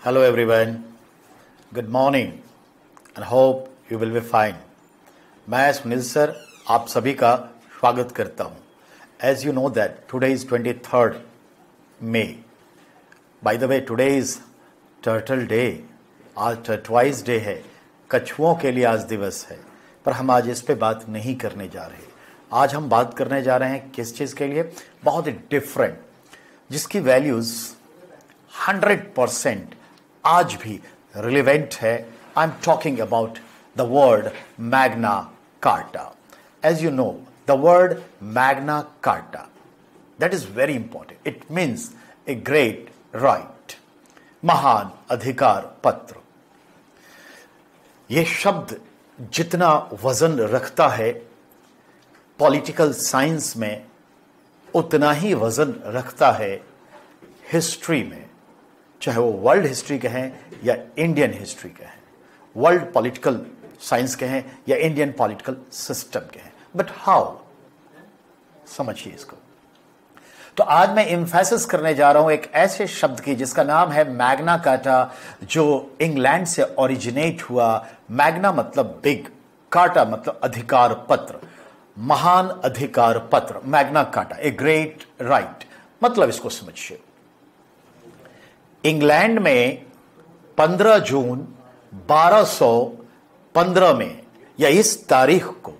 Hello everyone, good morning and hope you will be fine. मैं Sunil sir आप सभी का स्वागत करता हूँ. As you know that today is 23rd May. By the way, today is Turtle Day. आज Turtwise Day है. कछुओं के लिए आज दिवस है, पर हम आज इस पे बात नहीं करने जा रहे. आज हम बात करने जा रहे हैं किस चीज़ के लिए, बहुत ही डिफरेंट, जिसकी वैल्यूज़ 100% आज भी रिलेवेंट है. I am talking about the word Magna Carta. As you know, the word Magna Carta, that is very important. It means a great right, महान अधिकार पत्र. यह शब्द जितना वजन रखता है पॉलिटिकल साइंस में, उतना ही वजन रखता है हिस्ट्री में, चाहे वो वर्ल्ड हिस्ट्री कहें या इंडियन हिस्ट्री कहें, वर्ल्ड पॉलिटिकल साइंस कहें या इंडियन पॉलिटिकल सिस्टम कहें. बट हाउ, समझिए इसको. तो आज मैं एम्फेसिस करने जा रहा हूं एक ऐसे शब्द की जिसका नाम है मैग्ना कार्टा, जो इंग्लैंड से ओरिजिनेट हुआ. मैग्ना मतलब बिग, कार्टा मतलब अधिकार पत्र, महान अधिकार पत्र. मैग्ना कार्टा, ए ग्रेट राइट. मतलब इसको समझिए. इंग्लैंड में 15 जून 1215 में या इस तारीख को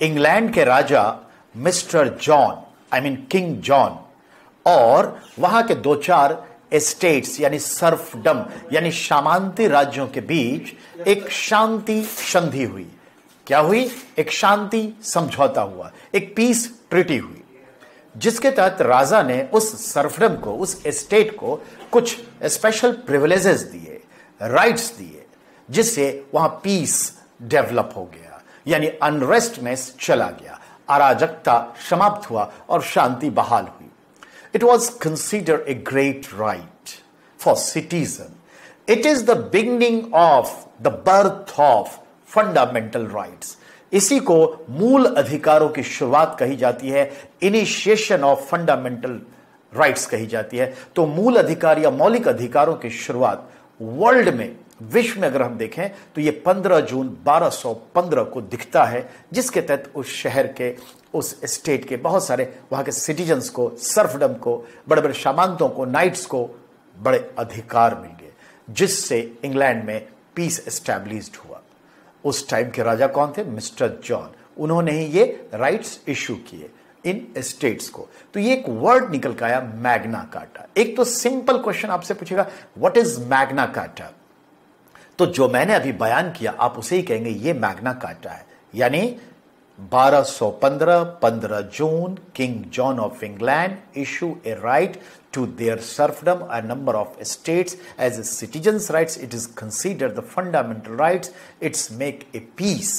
इंग्लैंड के राजा mister John, I mean king John, और वहां के 2-4 एस्टेट्स यानी सर्फडम यानी सामंती राज्यों के बीच एक शांति संधि हुई. क्या हुई? एक शांति समझौता हुआ, एक पीस ट्रीटी हुई, जिसके तहत राजा ने उस सर्फडम को, उस एस्टेट को कुछ स्पेशल प्रिविलेजेस दिए, राइट्स दिए, जिससे वहां पीस डेवलप हो गया, यानी अनरेस्ट में चला गया, अराजकता समाप्त हुआ और शांति बहाल हुई. It was considered a great right for citizen. It is the beginning of the birth of fundamental rights. इसी को मूल अधिकारों की शुरुआत कही जाती है, इनिशिएशन ऑफ फंडामेंटल राइट्स कही जाती है. तो मूल अधिकार या मौलिक अधिकारों की शुरुआत वर्ल्ड में, विश्व में अगर हम देखें तो ये 15 जून 1215 को दिखता है, जिसके तहत उस शहर के, उस स्टेट के बहुत सारे वहां के सिटीजन्स को, सर्फडम को, बड़े बड़े सामंतों को, नाइट्स को बड़े अधिकार मिल गए, जिससे इंग्लैंड में पीस एस्टैब्लिश्ड हुआ. उस टाइम के राजा कौन थे? Mister John. उन्होंने ही ये राइट्स इशू किए इन स्टेट्स को. तो ये एक वर्ड निकल के आया मैग्ना कार्टा. एक तो सिंपल क्वेश्चन आपसे पूछेगा, व्हाट इज मैग्ना कार्टा? तो जो मैंने अभी बयान किया आप उसे ही कहेंगे ये मैग्ना कार्टा है. यानी 1215 15 जून, king John of England issue a right to their serfdom, a number of states as a citizens' rights. It is considered the fundamental rights. It's make a peace.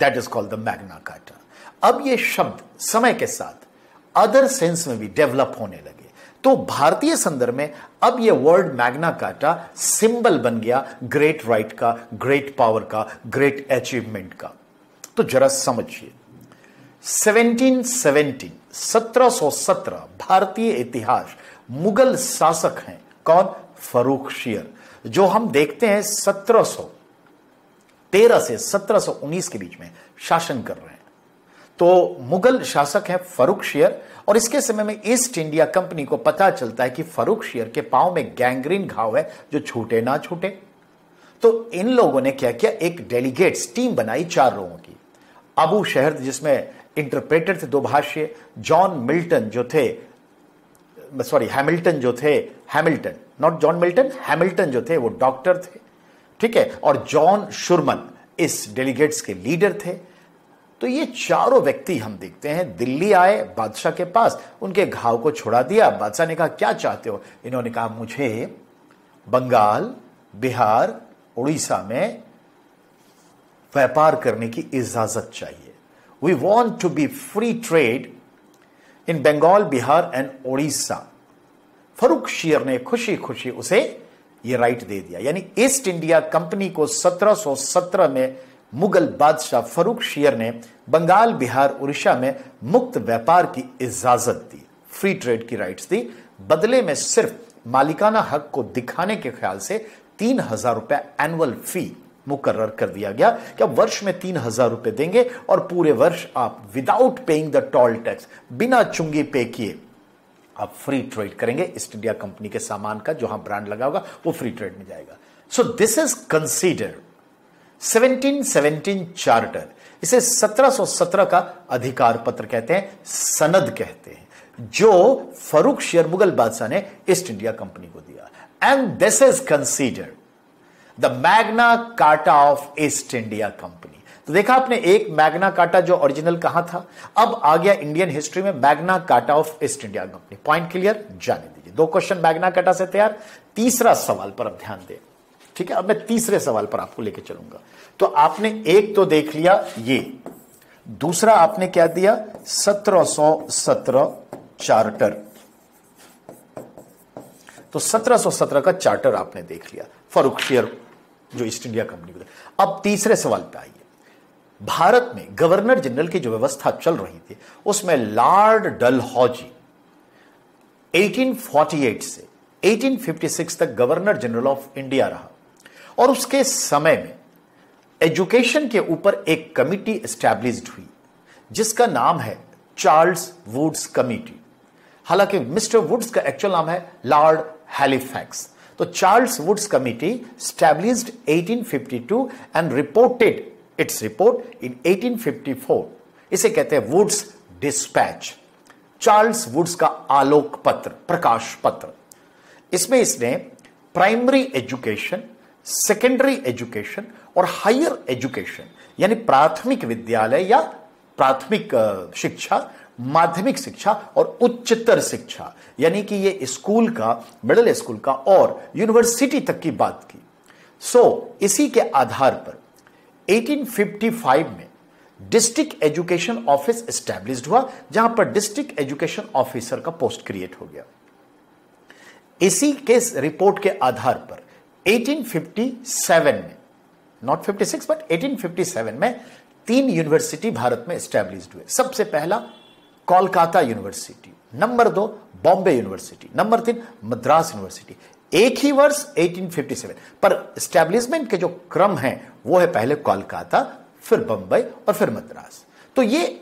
That is called the Magna Carta. अब ये शब्द समय के साथ other sense में भी develop होने लगे. तो भारतीय संदर्भ में अब ये वर्ड मैग्ना कार्टा सिंबल बन गया ग्रेट राइट का, ग्रेट पावर का, ग्रेट अचीवमेंट का. तो जरा समझिए. 1717 भारतीय इतिहास, मुगल शासक हैं कौन? फर्रुखशियर, जो हम देखते हैं 1713 से 1719 के बीच में शासन कर रहे हैं. तो मुगल शासक हैं फर्रुखशियर, और इसके समय में ईस्ट इंडिया कंपनी को पता चलता है कि फर्रुखशियर के पांव में गैंग्रीन घाव है जो छूटे ना छूटे. तो इन लोगों ने क्या किया, एक डेलीगेट्स टीम बनाई 4 लोगों की. अबू शहर, जिसमें इंटरप्रेटर थे 2 भाष्य, जॉन मिल्टन जो थे, सॉरी हैमिल्टन जो थे, Hamilton not John Milton, Hamilton जो थे वो डॉक्टर थे, ठीक है, और जॉन शुरमन इस डेलीगेट्स के लीडर थे. तो ये चारों व्यक्ति हम देखते हैं दिल्ली आए बादशाह के पास, उनके घाव को छुड़ा दिया. बादशाह ने कहा क्या चाहते हो? इन्होंने कहा मुझे बंगाल, बिहार, उड़ीसा में व्यापार करने की इजाजत चाहिए. We want to be free trade in Bengal, Bihar and Odisha. फर्रुखशियर ने खुशी खुशी उसे ये राइट दे दिया. यानी ईस्ट इंडिया कंपनी को 1717 में मुगल बादशाह फर्रुखशियर ने बंगाल, बिहार, उड़ीसा में मुक्त व्यापार की इजाजत दी, फ्री ट्रेड की राइट्स दी. बदले में सिर्फ मालिकाना हक को दिखाने के ख्याल से 3,000 रुपए एनुअल फी मुकर्रर कर दिया गया कि अब वर्ष में 3,000 रुपए देंगे और पूरे वर्ष आप without paying the toll tax, बिना चुंगी पे किए आप फ्री ट्रेड करेंगे। ईस्ट इंडिया कंपनी के सामान का जहां ब्रांड लगा होगा वो फ्री ट्रेड में जाएगा। So this is considered 1717 charter, इसे 1717 का अधिकार पत्र कहते हैं, सनद कहते हैं, जो फरूख शेर मुगल बादशाह ने ईस्ट इंडिया कंपनी को दिया। And this is considered the Magna Carta of east India company. तो देखा आपने, एक मैग्ना कार्टा जो ओरिजिनल कहां था, अब आ गया इंडियन हिस्ट्री में Magna Carta of east India company. Point clear? जाने दीजिए। 2 क्वेश्चन मैग्ना कार्टा से तैयार। तीसरा सवाल पर अब ध्यान दें, ठीक है। अब मैं तीसरे सवाल पर आपको लेके चलूंगा। तो आपने एक तो देख लिया ये, दूसरा आपने क्या दिया, 1717 चार्टर। तो 1717 का चार्टर आपने देख लिया, फरूख शेर जो ईस्ट इंडिया कंपनी को। अब तीसरे सवाल पे आइए। भारत में गवर्नर जनरल की जो व्यवस्था चल रही थी उसमें लॉर्ड डलहौजी 1848 से 1856 तक गवर्नर जनरल ऑफ इंडिया रहा और उसके समय में एजुकेशन के ऊपर एक कमिटी एस्टैब्लिश्ड हुई जिसका नाम है चार्ल्स वुड्स कमिटी। हालांकि मिस्टर वुड्स का एक्चुअल नाम है लॉर्ड हैलिफैक्स। तो Charles Woods committee established 1852 and reported its report in 1854। इसे कहते हैं वुड्स डिस्पैच, चार्ल्स वुड्स का आलोक पत्र, प्रकाश पत्र। इसमें इसने प्राइमरी एजुकेशन, सेकेंडरी एजुकेशन और हायर एजुकेशन यानी प्राथमिक विद्यालय या प्राथमिक शिक्षा, माध्यमिक शिक्षा और उच्चतर शिक्षा यानी कि ये स्कूल का, मिडिल स्कूल का और यूनिवर्सिटी तक की बात की। इसी के आधार पर 1855 में डिस्ट्रिक्ट एजुकेशन ऑफिस एस्टैब्लिश्ड हुआ जहां पर डिस्ट्रिक्ट एजुकेशन ऑफिसर का पोस्ट क्रिएट हो गया। इसी के रिपोर्ट के आधार पर 1857 में, नॉट 56 बट 1857 में 3 यूनिवर्सिटी भारत में एस्टैब्लिश्ड हुए। सबसे पहला Kolkata university, number 2 Bombay university, number 3 Madras university. एक ही वर्ष 1857, पर एस्टैब्लिशमेंट के जो क्रम है वो है पहले कोलकाता, फिर बंबई और फिर मद्रास। तो ये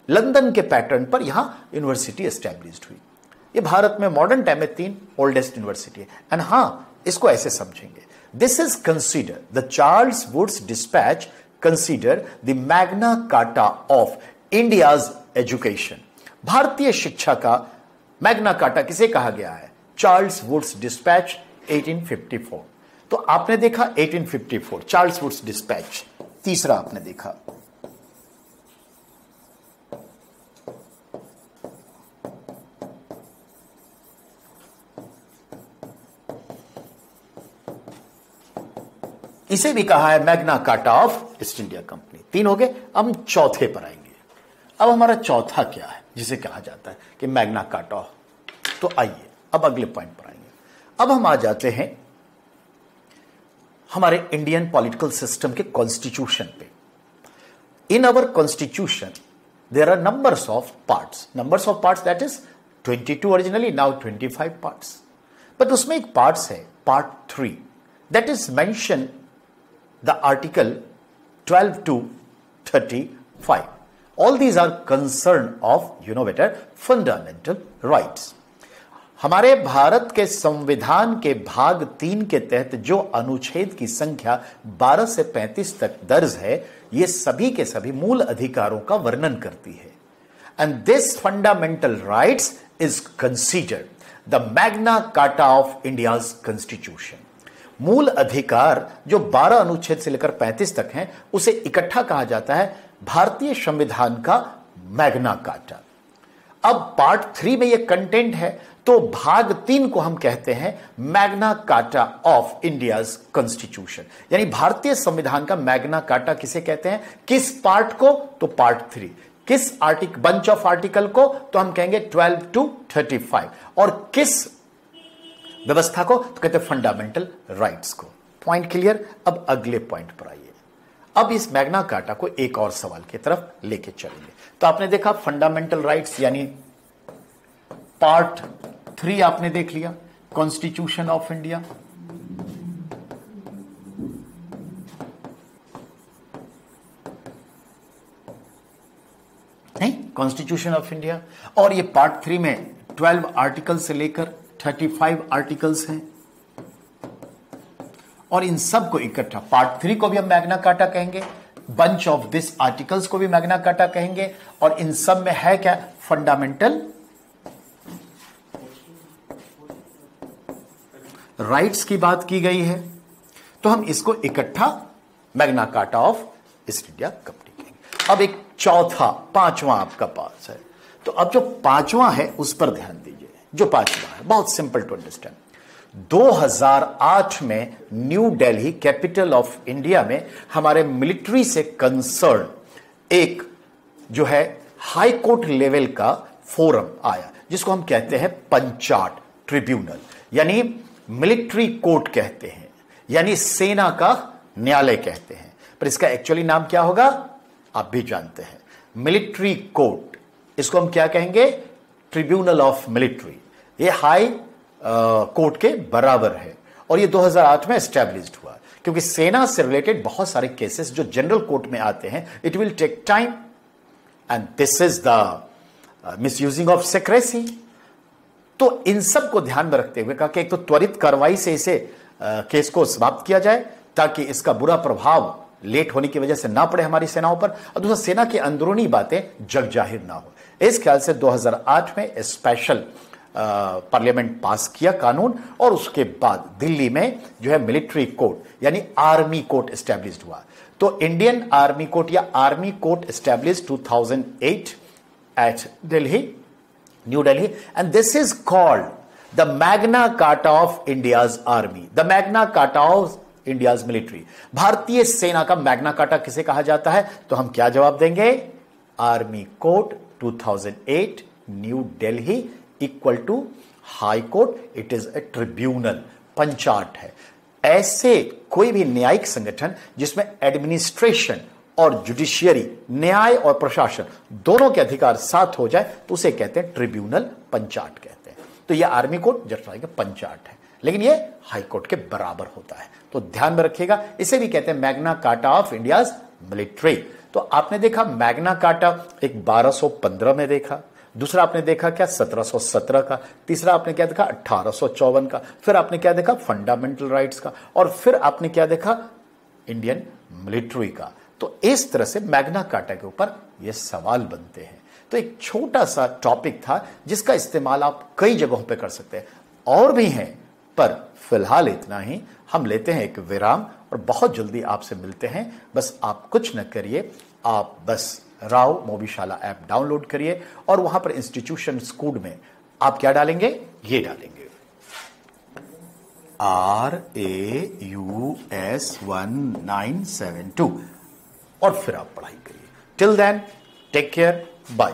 लंदन के पैटर्न पर यहां यूनिवर्सिटी एस्टैब्लिश्ड हुई। ये भारत में मॉडर्न टाइम में 3 ओल्डेस्ट यूनिवर्सिटी है। एंड हां, इसको ऐसे समझेंगे, this is consider the Charles Wood's dispatch consider the Magna Carta of India's education. भारतीय शिक्षा का मैग्ना कार्टा किसे कहा गया है? Charles Wood's dispatch 1854। तो आपने देखा 1854 चार्ल्स वुड्स डिस्पैच। तीसरा आपने देखा इसे भी कहा है Magna Carta of east India company. 3 हो गए। अब हम चौथे पर आएंगे। अब हमारा चौथा क्या है जिसे कहा जाता है कि मैग्ना कार्टा। तो आइए अब अगले पॉइंट पर आएंगे। अब हम आ जाते हैं हमारे इंडियन पॉलिटिकल सिस्टम के कॉन्स्टिट्यूशन पे। In our constitution there are numbers of parts, that is 22 originally, now 25 parts. But उसमें एक पार्ट्स है part 3 that is mention the article 12 to 35। All these are concern of, better, fundamental rights। हमारे भारत के संविधान के भाग 3 के तहत जो अनुच्छेद की संख्या 12 से 35 तक दर्ज है, ये सभी के सभी मूल अधिकारों का वर्णन करती है। And this fundamental rights is considered the Magna Carta of India's constitution. मूल अधिकार जो 12 अनुच्छेद से लेकर 35 तक हैं, उसे इकट्ठा कहा जाता है भारतीय संविधान का मैग्ना कार्टा। अब पार्ट 3 में यह कंटेंट है, तो भाग 3 को हम कहते हैं Magna Carta of India's constitution. यानी भारतीय संविधान का मैग्ना कार्टा किसे कहते हैं? किस पार्ट को? तो पार्ट 3। किस आर्टिकल, बंच ऑफ आर्टिकल को? तो हम कहेंगे 12 to 35। और किस व्यवस्था को? तो कहते हैं फंडामेंटल राइट्स को। Point clear? अब अगले पॉइंट पर आइए। अब इस मैग्ना कार्टा को एक और सवाल की तरफ लेके चलेंगे। तो आपने देखा फंडामेंटल राइट्स यानी पार्ट 3 आपने देख लिया। कॉन्स्टिट्यूशन ऑफ इंडिया, नहीं, कॉन्स्टिट्यूशन ऑफ इंडिया। और ये पार्ट 3 में 12 आर्टिकल से लेकर 35 आर्टिकल्स हैं, और इन सब को इकट्ठा, पार्ट 3 को भी हम मैग्ना कार्टा कहेंगे, बंच ऑफ दिस आर्टिकल्स को भी मैग्ना कार्टा कहेंगे, और इन सब में है क्या, फंडामेंटल राइट्स की बात की गई है। तो हम इसको इकट्ठा Magna Carta of east India company कहेंगे। अब एक चौथा, पांचवा आपका पास है, तो अब जो पांचवा है उस पर ध्यान दीजिए। जो पांचवा है बहुत सिंपल टू अंडरस्टैंड। 2008 में New Delhi capital of India में हमारे मिलिट्री से कंसर्न एक जो है हाई कोर्ट लेवल का फोरम आया, जिसको हम कहते हैं पंचाट ट्रिब्यूनल, यानी मिलिट्री कोर्ट कहते हैं, यानी सेना का न्यायालय कहते हैं, पर इसका एक्चुअली नाम क्या होगा आप भी जानते हैं, मिलिट्री कोर्ट। इसको हम क्या कहेंगे, ट्रिब्यूनल ऑफ मिलिट्री। ये हाई कोर्ट के बराबर है, और ये 2008 में एस्टैब्लिश्ड हुआ, क्योंकि सेना से रिलेटेड बहुत सारे केसेस जो जनरल कोर्ट में आते हैं, it will take time, and this is the misusing of secrecy. तो इन सब को ध्यान में रखते हुए कहा कि एक तो त्वरित कार्रवाई से इसे केस को समाप्त किया जाए, ताकि इसका बुरा प्रभाव लेट होने की वजह से ना पड़े हमारी सेनाओं पर, और दूसरा सेना की अंदरूनी बातें जग जाहिर ना हो। इस ख्याल से 2008 में स्पेशल पार्लियामेंट पास किया कानून, और उसके बाद दिल्ली में जो है मिलिट्री कोर्ट यानी आर्मी कोर्ट एस्टैब्लिश्ड हुआ। तो इंडियन आर्मी कोर्ट या army court established 2008 at Delhi, New Delhi, and this is called the Magna Carta of India's army, the Magna Carta of India's military. भारतीय सेना का मैग्ना कार्टा किसे कहा जाता है, तो हम क्या जवाब देंगे, army court 2008 new Delhi equal to high court, it is a tribunal, पंचाट है। ऐसे कोई भी न्यायिक संगठन जिसमें एडमिनिस्ट्रेशन और जुडिशियरी, न्याय और प्रशासन दोनों के अधिकार साथ हो जाए, तो उसे कहते हैं ट्रिब्यूनल, पंचाट कहते हैं। तो यह आर्मी कोर्ट जस्ट पंचाट है, लेकिन यह हाई कोर्ट के बराबर होता है, तो ध्यान में रखिएगा। इसे भी कहते हैं Magna Carta of India's military. तो आपने देखा मैग्ना कार्टा एक 1215 में देखा, दूसरा आपने देखा क्या 1717 का, तीसरा आपने क्या देखा 1854 का, फिर आपने क्या देखा फंडामेंटल राइट्स का, और फिर आपने क्या देखा इंडियन मिलिट्री का। तो इस तरह से मैग्ना कार्टा के ऊपर ये सवाल बनते हैं। तो एक छोटा सा टॉपिक था जिसका इस्तेमाल आप कई जगहों पे कर सकते हैं, और भी हैं, पर फिलहाल इतना ही। हम लेते हैं एक विराम और बहुत जल्दी आपसे मिलते हैं। बस आप कुछ न करिए, आप बस राव मोबीशाला ऐप डाउनलोड करिए, और वहां पर इंस्टीट्यूशन स्कूल में आप क्या डालेंगे, ये डालेंगे RAUS1972, और फिर आप पढ़ाई करिए। Till then take care, bye.